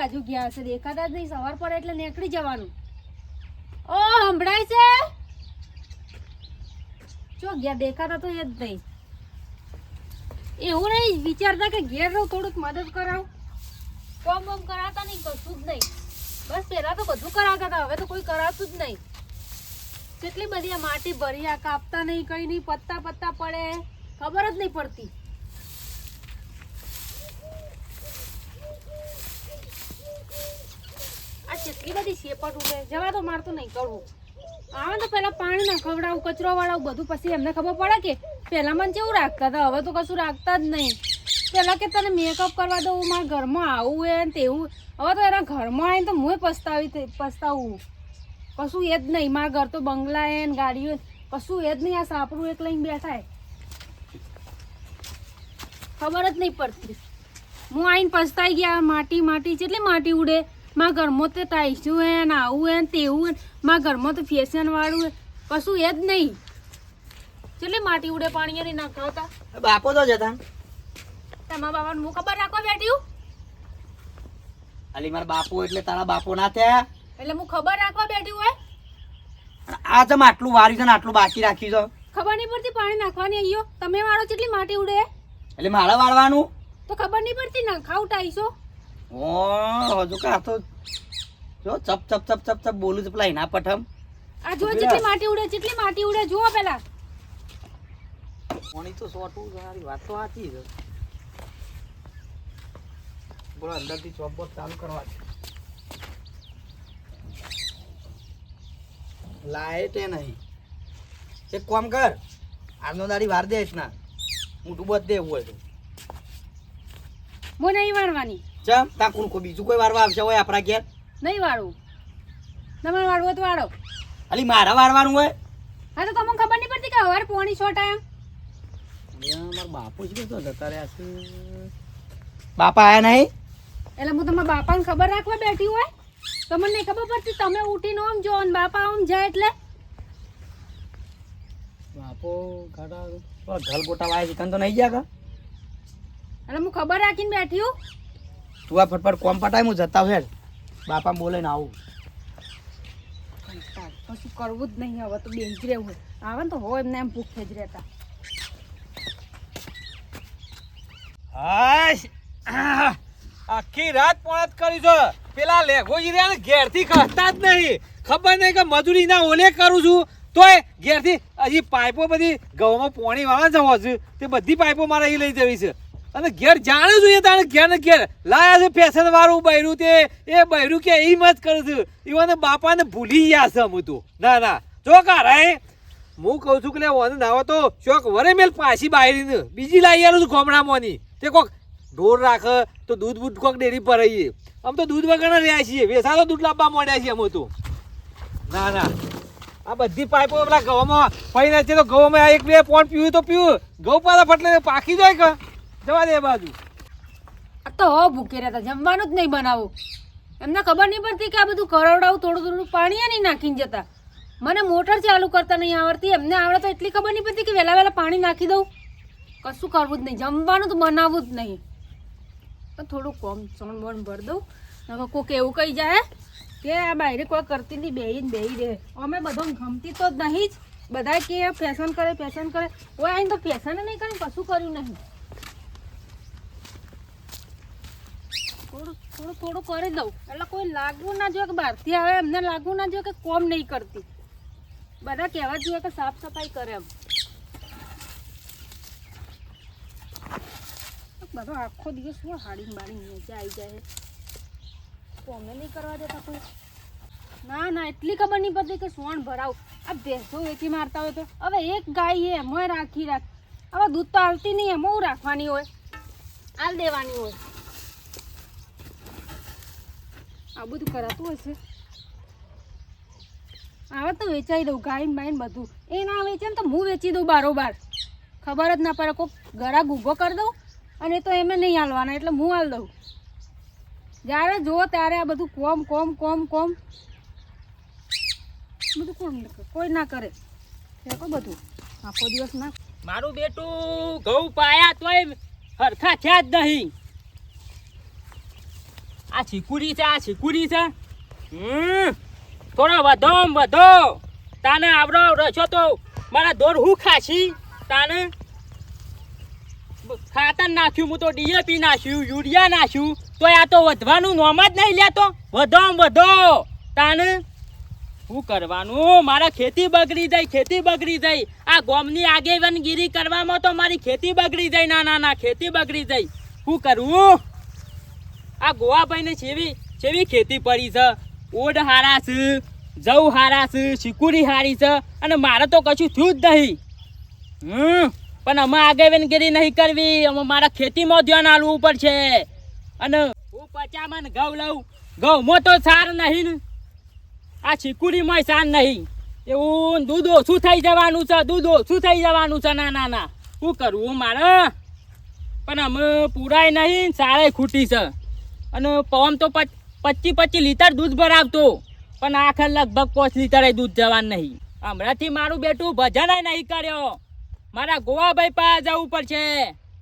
બાજુ ગયા હશે, દેખાતા જ નહીં. સવાર પડે એટલે નીકળી જવાનું. ઓ સંભળાય છે? જો ગયા દેખાતા તો એ જ નહીં. એવું નહીં વિચારતા કે ઘેર રહું થોડુંક મદદ કરાવું. કોમ બોમ કરાવતા નહીં, કશું જ નહીં. બસ પહેલા તો બધું કરાવતા હતા, હવે તો કોઈ કરાવતું જ નહીં. કેટલી બધી આ માટી ભરી, આ કાપતા નહીં, કઈ નહીં, પત્તા પત્તા પડે, ખબર જ નહીં પડતી. આ કેટલી બધી શેપટ ઉડે. જવા તો મારતું નહીં કરવું. આવે તો પેલા પાણી ના ખવડાવું, કચરો વાળાવું બધું, પછી એમને ખબર પડે કે પેલા મને કેવું રાખતા હતા, હવે તો કશું રાખતા જ નહીં. પેલા કે તને મેકઅપ કરવા દઉં, મારા ઘરમાં આવું એ ને તેવું. હવે તો એના ઘરમાં આવીને તો હું પસ્તાવું. કશું એ જ નહીં. મારા ઘર તો બંગલા એ ને ગાડીઓ, કશું એ જ નહીં. આ સાપડું એક લઈને બેઠા હે, ખબર જ નહીં પડતી. હું આવીને પસ્તાઈ ગયા. માટી માટી કેટલી માટી ઉડે. મારા ઘરમાં તો ટાઈસું હે ને આવું હે ને તેવું હે. મારા ઘરમાં તો ફેશન વાળું હે, કશું એ જ નહીં. કેટલી માટી ઉડે પાણી નહીં નાખાવતા. બાપો તો જતા તમારા બાપાને હું ખબર રાખવા બેઠી હું. અલી મારા બાપુ એટલે તારા બાપો ના થયા. એટલે હું ખબર રાખવા બેઠી હોય. આ જમ આટલું વાર્યું છે ને આટલું બાકી રાખ્યું છે. ખબર નહીં પડતી પાણી નાખવાની. અહીંયા તમે વાળો કેટલી માટી ઉડે એટલે મારે વાળવાનું તો ખબર નહીં પડતી. ના ખાવ ટાઈસો. ઓ હજુ કા તો જો ચપ ચપ ચપ ચપ ચપ બોલું છે પેલા એના પઠમ. આ જો કેટલી માટી ઉડે, કેટલી માટી ઉડે જુઓ પેલા. પાણી તો સોટું તમારી વાત તો સાચી છે. બોલો અંદરથી ચોપ બોપ ચાલુ કરવા છે. લાઈટ એ નહીં. એક કામ કર, આજનો દાડી વાર દે ના મોટું બધ દે એવું હોય તો. હું નહીં વાળવાની. ચમ તા કોણ કોઈ બીજું કોઈ વારવા આવશે હોય આપણા ઘેર? નહીં વાળવું. તમારે વાળવું હોય તો વાળો. અલી મારા વારવાનું હોય. હા તો તમને ખબર નહીં પડતી કે હવારે પોણી છોટાય. મારા બાપુ જ તો જતા રહ્યા છે. બાપા આયા નહીં એટલે હું તમારા બાપાને ખબર રાખવા બેઠી હોય. તમને નહીં ખબર પડતી. તમે ઉઠીને આમ જો ને બાપા આમ જાય એટલે બાપો ગાડા ઘર ગોટા વાય ચિકન તો નહીં ગયા કા. એટલે હું ખબર રાખીને બેઠી હું. તું આ ફટફટ કોમ પટાય હું જતા ફેર બાપા બોલે ને આવું. કશું કરવું જ નહીં. હવે તો બેસી રહેવું આવે ને તો હોય એમને એમ ભૂખે જ રહેતા. હાશ આખી રાત પોણત કરી છો. પેલા લેઘોજી રહ્યા ને ઘેરથી ખસતા જ નહીં. ખબર નહીં કે મજૂરી ના ઓલે કરું છું તોય ઘેરથી હજી પાઇપો બધી ઘઉંમાં પોણી વાળવા જવો છે તે બધી પાઇપો મારે અહીં લઈ જવી છે. અને ઘેર જાણું છું એ તાણે ઘેર ને ઘેર લાયા છે ફેશન વાળું બૈરું તે એ બૈરું કે એમ જ કરું છું. એવાને બાપાને ભૂલી ગયા છે હું તો. ના ના જો કારાય હું કહું છું કે લે ઓને નાવો તો શોખ વરે મેલ પાછી બાયરીને બીજી લાવી આલું છું ગામડામાંની. તે કોક ઢોર રાખે તો દૂધ બૂધ કોક ડેરી પર રહીએ. આમ તો દૂધ વગર રહ્યા છીએ, વેસાતો દૂધ લાવવા માંડ્યા છીએ અમે તો. ના ના આ બધી પાઇપો પેલા ઘઉંમાં પડી છે તો ઘઉંમાં એક બે પોણ પીવું તો પીવું. ઘઉં પાછા ફટલે પાકી જાય કે જવા દે એ બાજુ. આ તો હો ભૂખે રહેતા, જમવાનું જ નહીં બનાવું. એમને ખબર નહીં પડતી કે આ બધું કરોડાવું થોડું થોડું પાણી નહીં નાખીને જતા. મને મોટર ચાલુ કરતા નહીં આવડતી. એમને આવડે તો એટલી ખબર નહીં પડતી કે વહેલા વહેલા પાણી નાખી દઉં. કશું કરવું જ નહીં. જમવાનું તો બનાવવું જ નહીં. થોડું કોમ સોણ બોણ ભરી દઉં. કોઈક એવું કહી જાય કે આ બાયરે કોઈ કરતી નહીં, બેહી રહે. અમે બધો ગમતી તો જ નહીં જ. બધા કે ફેશન કરે ફેશન કરે. ઓય આઈને તો ફેશન નહીં કરી, કશું કર્યું નહીં. થોડું થોડું થોડું કરી દઉં એટલે કોઈ લાગવું ના જોઈએ કે બહારથી આવે એમને લાગવું ના જોઈએ કે કોમ નહીં કરતી. બધા કહેવા જોઈએ કે સાફ સફાઈ કરે એમ. બધો આખો દિવસ શું હાડીને બાડીને નીચે આવી જાય. કોમે નહીં કરવા દેતા કોઈ. ના ના એટલી ખબર નહીં પડતી કે સોણ ભરાવ. આ ભેંસો વેચી મારતા હોય તો હવે એક ગાય એમાં રાખી રાખ. હવે દૂધ તો આવતી નહીં, એમાં રાખવાની હોય, આલ દેવાની હોય. આ બધું કરાતું હશે. આવે તો વેચાઈ દઉં ગાયને બાઈને બધું. એ ના વેચે ને તો હું વેચી દઉં બારોબાર. ખબર જ ના પડે. કોઈક ગળા ઊભો કરી દઉં અને તો એમે નહીં હાલવાના એટલે હું હાલ દઉં. જ્યારે જુઓ ત્યારે આ બધું કોમ કોમ કોમ કોમ બધું કોમ કોઈ ના કરે. બધું આખો દિવસ ના. મારું બેટું ઘઉં પાયા તોય હરખા થયા જ નહીં. આ ચીકુડી છે થોડો વધો તાને આવડો રસો તો મારા દોર હું ખાશી તાને ખાતર નાખ્યું હું તો ડીએપી નાખ્યું યુરિયા નાખ્યું તો આ તો વધવાનું નોમ જ નહીં લેતો વધો તાને શું કરવાનું મારા ખેતી બગડી જાય આ ગોમની આગેવાનગીરી કરવામાં તો મારી ખેતી બગડી જાય ના ખેતી બગડી જાય શું કરવું આ ગોવાભાઈને છેવી ખેતી પડી છે ઓડ હારા છે જવ હારા છે શીકુડી હારી છે અને મારે તો કશું થયું જ નહીં પણ અમે આગેવાનગીરી નહીં કરવી અમે મારા ખેતીમાં ધ્યાન આલવું પડશે અને હું 50 મણ ઘઉં લઉં ઘઉંમાં તો સાર નહીં ને આ શીકુડીમાં સાર નહીં એવું દૂધ ઓછું થઈ જવાનું છે ના શું કરવું મારે પણ અમે પૂરાય નહીં સારે ખૂટી છે અને પવન તો 25 લીટર દૂધ ભરાવતો પણ આખર લગભગ 5 લીટર દૂધ જવાનું નહીં હમણાંથી મારું બેટું ભજન નહીં કર્યો મારા ગોવાભાઈ પાસે જવું પડશે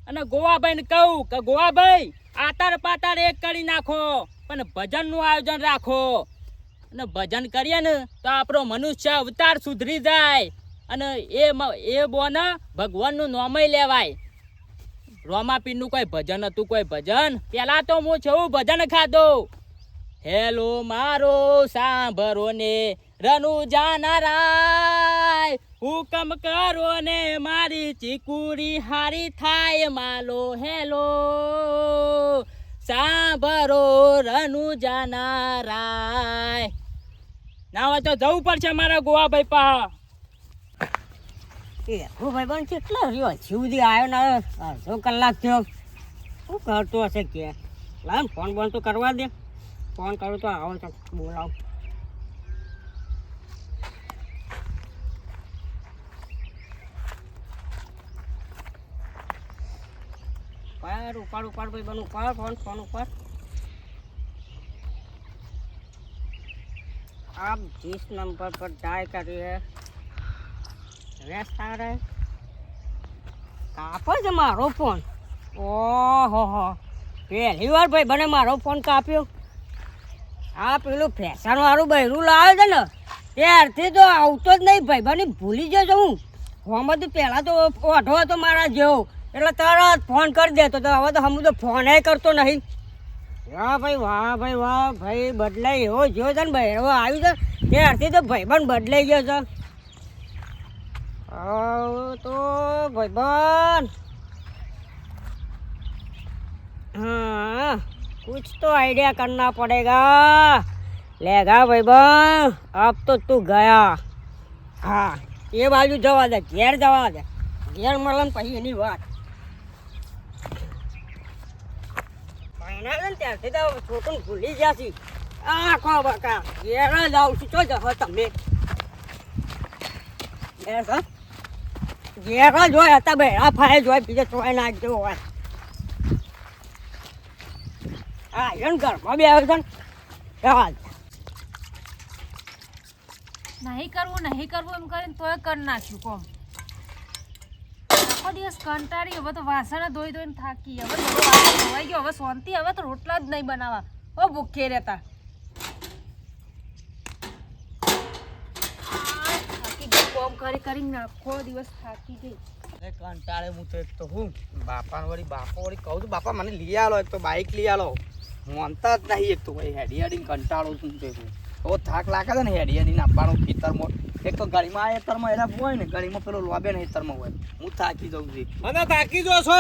અને ગોવાભાઈને કહું કે ગોવાભાઈ આતર પાતર એક કરી નાખો પણ ભજનનું આયોજન રાખો અને ભજન કરીએ ને તો આપણો મનુષ્ય અવતાર સુધરી જાય અને એ બોને ભગવાનનું નામય લેવાય રોમાપીરનું કોઈ ભજન હતું પેલા તો હું છું ભજન ખાધો હેલો મારો સાંભળો ને રનુ જાનારાય હુકમ કરો ને મારી ચીકુડી હારી થાય માલો હેલો સાંભળો રનુ જાનારાય ના હોય તો જવું પડશે મારા ગોવાભાઈ પા ભાઈ બન કેટલો રહ્યો સુધી આવ્યો ને અડધો કલાક થયો શું કરતો હશે કે લાવ ફોન બોન તો કરવા દે ફોન કરું તો આવો તો બોલાવ ઉપાડ ભાઈ બન ઉપાડ ફોન ઉપર आप जिस नंबर पर डायल करिए व्यस्त आ रहा है કાપો છે મારો ફોન ઓહો પહેલી વાર ભાઈ બને મારો ફોન કાપ્યો આ પેલું ફેશન વાળું બૈરું લાવે છે ને ત્યારથી તો આવતો જ નહીં ભાઈ બને ભૂલી જજો હું ફોનમાંથી પહેલાં તો ઓઢો હતો મારા જેવો એટલે તરત ફોન કરી દેતો તો હવે તો હું તો ફોને કરતો નહીં વાહ ભાઈ બદલાઈ એવો જ્યો છે ને ભાઈ એવો આવ્યું છે ત્યારથી તો ભાઈબંધ બદલાઈ ગયો છે તો ભાઈબંધ हाँ कुछ तो आइडिया करना पड़ेगा लेगा भाईबंध अब तो तू गया हाँ ये बाजू जवा दे घेर जवा दे घेर મળન પછી એની વાત ત્યારથી તો છોકરું ભૂલી ગયા છે આખો બકા ઘેર જ આવું છું ચો જશો તમે ઘેર જ હોય હતા ભાઈ આ ફાય જ હોય બીજે ચોય નાખજો હોય હા એમ ઘરમાં બે આવે છે ને જવા દે નહીં કરવું એમ કરીને તોય કરી નાખ્યું કોમ આખો દિવસ કંટાળી હવે તો વાસણ ધોઈને થાકી હવે ધોવાઈ ગયો હવે શાંતિ હવે તો રોટલા જ નહીં બનાવવા હો ભૂખે રહેતા થાકી ગઈ કોમ કરીને આખો દિવસ થાકી ગઈ કંટાળે હું તો એક તો હું બાપા વળી કહું છું બાપા મને લઈ આલો એક તો બાઇક લઈ આલો મોનતા જ નહીં એક તો ભાઈ હેડી કંટાળો છું તે તો થાક લાગે છે ને હેડી આપવાનો ખેતરમાં એક તો ગાડીમાં આ ખેતરમાં એના હોય ને ગાડીમાં પેલો લોબે ને ખેતરમાં હોય હું થાકી જાઉં છું મને થાકી જો છો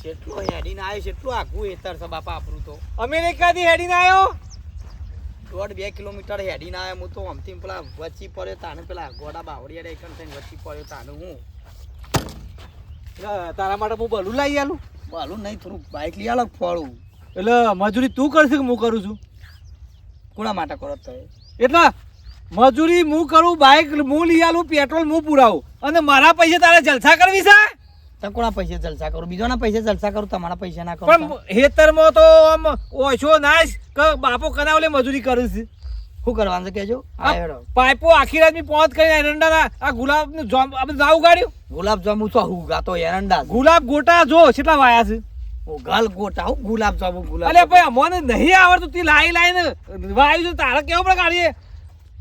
કેટલો હેડીને આવ્યો છે એટલું આઘું ખેતર છે બાપા આપણું તો અમેરિકાથી હેડીને આવ્યો 1.5 કિલોમીટર હેડીને આવ્યો હું તો આમથી પેલા વચ્ચી પડ્યો તાને પેલા ગોડા બાવળિયા એકન થઈને વચ્ચી પડ્યો તાને હું તારા માટે હું બલું લઈ આલું બાલું નહીં થોડું બાઇક લઈ આલો ફોડું એટલે મજૂરી તું કરશે કે હું કરું છું કોના માટે કરો તો એટલે મજૂરી હું કરું બાઇક હું લઈ આલું પેટ્રોલ હું પુરાવું અને મારા પૈસે તારે જલસા કરવી છે તો કોના પૈસે જલસા કરું બીજોના પૈસે જલસા કરું તમારા પૈસા ના કરું પણ હેતરમાં તો આમ ઓછો નાશ કે બાપો કનાવલે મજૂરી કરે છે શું કરવાનું છે કેજો પાઇપો આખી રાત ની પહોંચ કરીને એરંડાના આ ગુલાબ નું જામ આપણે જાવ ગાડ્યું ગુલાબ જાંબુ તો હું ગાતો એરંડા ગુલાબ ગોટા જો કેટલા વાયા છે ઓ ગાલ ગોટા હું ગુલાબ જાંબુ ગુલાબ અલે ભાઈ અમોને નહીં આવડતું તી લાઈને વાયુ છે તારે કેવું પ્રકારે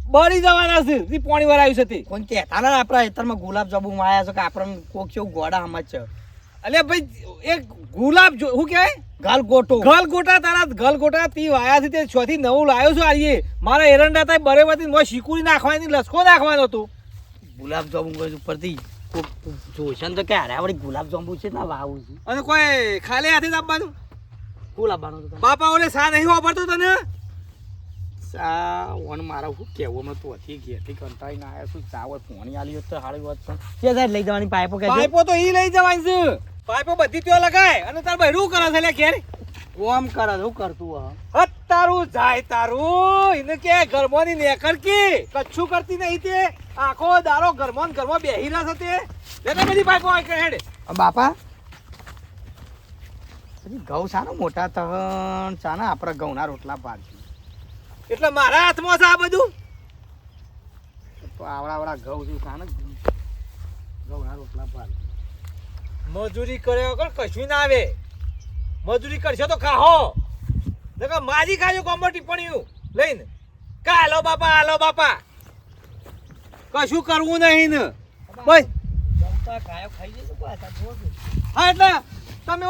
બળી જવાના છે તી પાણી વરાયું છે તે કોણ કહેતા ના આપણા ખેતરમાં ગુલાબ જાંબુ માયા છે કે આપણને કોક કેવું ગોડા હમજ છે અલે ભાઈ એક ગુલાબ જો હું કહેવાય ગાલ ગોટો ગલગોટા તારા ગલગોટા તી વાયા છે તે છથી નવું લાવ્યો છું આરીએ મારા એરંડા થાય બરેવાથી મોય શીકુડી નાખવાની લસકો નાખવાનો હતો ગુલાબ જાંબુ કોઈ ઉપરથી કોક જોશે ને તો કે અરે વળી ગુલાબ જાંબુ છે ના વાવું છે અને કોઈ ખાલી હાથે જ આપવાનું ગુલાબ બાનો તો બાપા ઓલે સા નહીં વાપરતો તને સા ઓન મારા શું કેવું અમે તો હતી ઘેરથી કંટાળીને આવ્યા છું ચા હોય પોણી આલી હોત તો સારી વાત છે કે સાહેબ લઈ જવાની પાઇપો કે પાઇપો તો ઈ લઈ જવાની છે પાઇપો બધી ત્યાં લગાય અને તાર ભાઈ શું કરે છે લે ઘેર કોમ કરે હું કરતું હત તારું જાય તારું એને કે ગરમોની નેકર કી કચ્છું કરતી નહીં તે આખો દારો ગરમોન ગરમો બેહી રહ્યા છે તે લેતા બધી પાઇપો આઈ કે હેડ બાપા હજી ઘઉં સાનો મોટા તહન સાના આપણા ઘઉંના રોટલા પાડતી એટલે મારા હાથમાં છે આ બધું તો આવડા ઘઉં છું સાને ઘઉંના રોટલા પાડતી મજૂરી કરે વગર કશું ના આવે મજૂરી કરશો તો ખાહો નકર માજી ખાજો કોમર ટિપ્પણીઓ લઈને કા હાલો બાપા કશું કરવું નહીં ને બસ ગાયો ખાઈ જશે પાછા જોજો હા એટલે તમે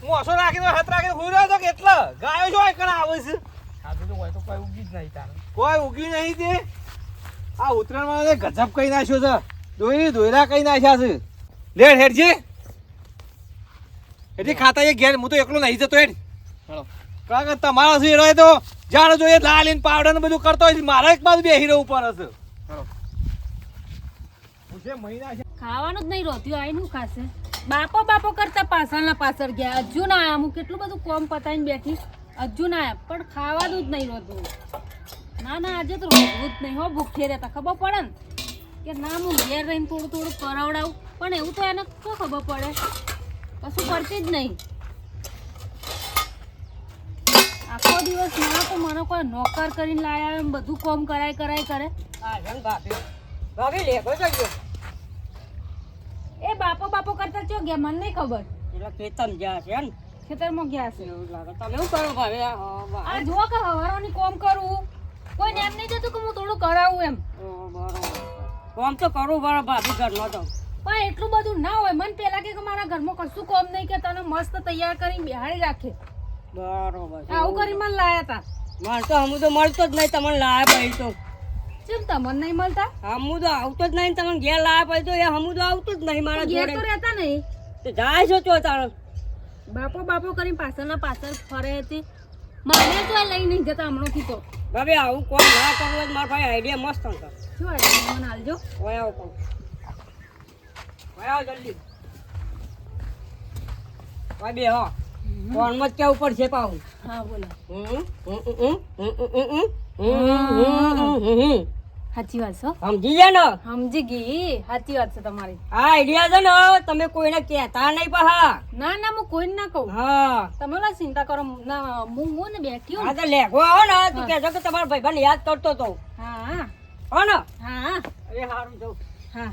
મોસો રાખીને હાથ રાખીને હુઈ રહ્યો છો કે એટલે ગાયો છો એકણ આવે છે ખાધું તો હોય તો કોઈ ઉગી જ નહીં તારે કોઈ ઉગ્યું નહીં તે આ ઉત્તરાયણમાં ગજબ કઈ નાખ્યો છે દોયરા કઈ નાખ્યા છે લેડ હેડ છે એટલે ખાતા એ ઘેર હું તો એકલો નહીં જતો હેડ ચલો કારણ કે તમારા છે રહ્યો તો જાણ જોઈએ લાલ ને પાવડર ને બધું કરતો હોય મારા એક બાજુ બેહી રહ્યો ઉપર હશે ચલો મહિના ખાવાનું જ નહીં રોત્યું આવીને ખાશે બાપો કરતા પાછળ ગયા હજુ ના આયા હું કેટલું બધું કોમ પતાવીને બેઠી હજુ ના આયા પણ ખાવાનું જ નહીં રોતું ના આજે તો રોતું જ નહીં હો ભૂખે રહેતા ખબર પડે ને કે ના હું ઘેર રહીને થોડું કરાવડાવું પણ એવું તો એને શું ખબર પડે કશું પડતી જ નહીં આખો દિવસ ના તો મને કોઈ નોકર કરીને લાયા એમ બધું કોમ કરાય કરે આ જન ભાભી લેખો જજો એ બાપો કરતા ચો ગયા મને નહીં ખબર એટલે ખેતમ ગયા છે ને ખેતરમાં ગયા છે એવું લાગે તમે શું કરો ભાભી આ જો કે હવારોની કોમ કરું કોઈને એમ નહીં જતું કે હું થોડું કરાવું એમ બરોબર કોમ તો કરું બરાબર ભાભી ઘરનો તો પણ એટલું બધું ના હોય મને પેલા કે મારા ઘરમાં કશું કોમ નહીં કે તને મસ્ત તૈયાર કરીને બેહાડી રાખે બરોબર આવું કરી મને લાયા તા મને તો હમું તો મળતો જ નહીં તમને લાયા પછી તો ચેમ તમને નહીં મળતા હમું તો આવતો જ નહીં તમને ઘેર લાયા પછી તો એ હમું તો આવતું જ નહીં મારા ઘેર જોડે તો રહેતા નહીં તો જાય છો ચો તારો બાપો કરીને પાછળ ફરે હતી મને તો આ લઈ નહીં જતા હમણાંથી તો ભાભી આવું કોમ ના કરવું હોય તો મારા ભાઈ આઈડિયા મસ્ત હતો શું આઈડિયા મને આલજો ઓય આવો કોમ ઓય આવો જલ્દી ભાઈ બે હો કોણ મત કેવું પડશે પાવું હા બોલો સમજી સાચી વાત છે ગયા ને સમજી ગઈ સાચી વાત છે તમારી આ આઈડિયા છે ને તમે કોઈને કહેતા નહીં પહા ના હું કોઈને ના કહું હા તમે ના ચિંતા કરો ના હું ને બેઠી આ હું તો લેખો આવો ને તું કહેજો કે તમારા ભાઈબંધ યાદ કરતો તો હા હો ને હા અરે સારું જવું હા